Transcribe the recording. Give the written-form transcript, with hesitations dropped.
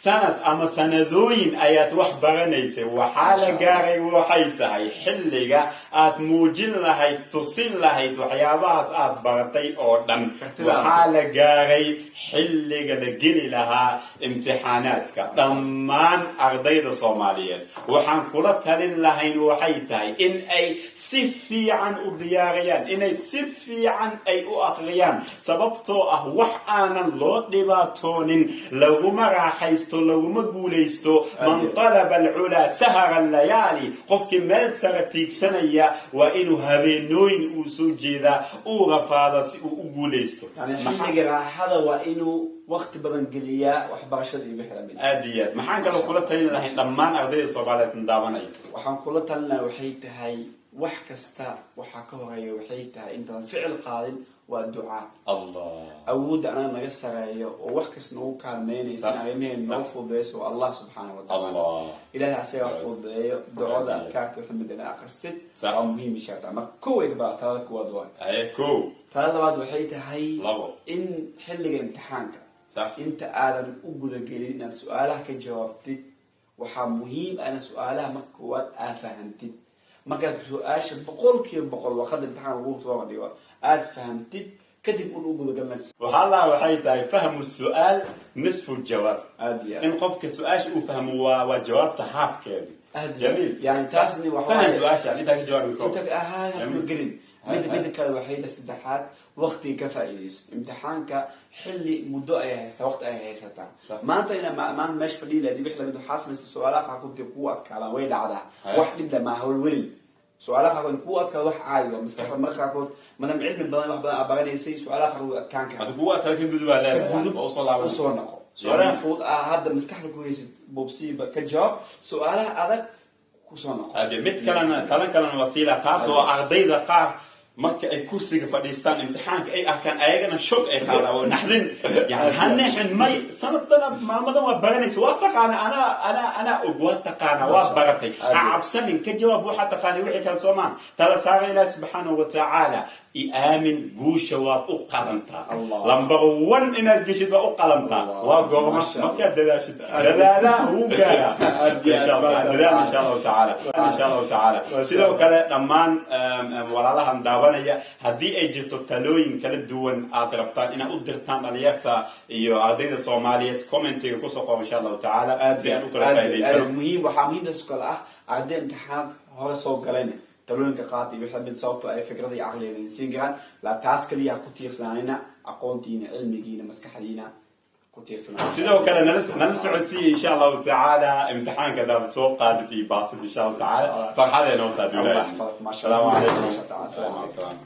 sanad ama sanadooyin ayaad wax baranaysay waxaa la gaaray waxay tahay xilliga aad muujin lahayd tusin lahayd waxyaabahaas aad baratay oo dhan waxaa la gaaray xilliga la geli lahaa imtixaanaadka dhammaan ardayda Soomaaliyeed waxaan kula talin lahayn waxay tahay in ay si fiican u diyaariyaan inay si fiican ay u aqriyaan sababtoo ah wax aanan loo dhibaatoonin laguma raaxaysto laguma guulaysto man talaba al-ula sahara al-layali qofkii meel sare tiigsanaya waa inuu habeenooyin uu soo jeedaa uu rafaado si uu u guulaysto xilliga raaxada waa inuu waqti badan geliyaa waxbarashada iyo wixii aadiyad maxaan kala kula talin lahayn dhammaan ardayda Soomaaliyeed daawanaya waxaan kula talinayaa waxay tahay wax kasta waxa ka horeeya waxay tahay intaan ficil qaadin waa ducaa Allah awood ana naga sareeyo oo wax kasta uu kaalmeynaysa arrimaheena noo fududeeyo Allah subhanahu wa ta'ala Allah ilaahay asaga fududeeyo ducada kaarta xamdana aqastid saa muhiim shaqada ma koow ba taada ku wadwaa ay koow taada waxay tahay labo in xilliga imtixaanka inta aadan u guda gelin inaad su'aalaha ka jawaabtid waxa muhiim ana su'aalaha marka waad fahamtid marka su'aasha 100% waqti imtixaan ugu soo dhigo aad fahamtid kadib uu guda galnaa waxa waxay tahay fahmu su'aal nisfu jawaab in qofka su'aasha uu fahmo waa jawaabta halfkeeda جميل يعني تاسني وحاجه فهم سؤال انت جواب انت قرين مد كذا وحيده سدحات وقتي كفايس امتحانك حلي مدو اي هسه وقت اي هسه ما انت ما مش فديله دي بخله مد حاسب سؤالك كنت قوه كلام وين عدا واحد لما هو الولي سؤالك كنت قوه كلام عادي مستحيل مرخا كنت ما انا علم بدل واحد ابغانيسي سؤالك كان هذا قوه لكن بدو لا اوصل سؤالها فوق هذا مسكحله كويس بوبسي كجواب سؤالها هذا كوسونا هذه مت كلام وسيله تاسو ardayda qaar marka ay kursiga fadhiistaan imtixaanka ay arkaan ayagana shog ay qaadaan naxdin yani hanixin may sanadana maalmadan waa baranaysa waa taqaana ana waa taqaana waa baratay cabsanin ka jawaab waxa taqaani wixii kala Soomaan tala saara ilaahay subhanahu wa ta'ala آمن جوش وأقلنتا لمبر ون إن الجيش وأقلنتا وقرما ما كان دلالة هو قال إن شاء الله إن شاء الله تعالى إن شاء الله تعالى سيدو كلا لمان ولا الله دعوانا هدي أجت التلوين كلا دون أضربتان إن أدرتان عليها يو عديد الصوماليات كومنتي كوسقة إن شاء الله تعالى زين وكلا كايديس مهم وحامين السكالة عدين امتحان هو صوب قلنا تلون كقاطي بيحب صوته أي فكرة دي عقلية إنسان لا تاسكلي كتير سنانا أقونتين علميين مسكحلينا كتير سنانا سيدو كلا نلسعتي إن شاء الله تعالى امتحان كذا بسوق قادتي باصل إن شاء الله تعالى فرحة لنا وتدولا ما شاء الله السلام عليكم.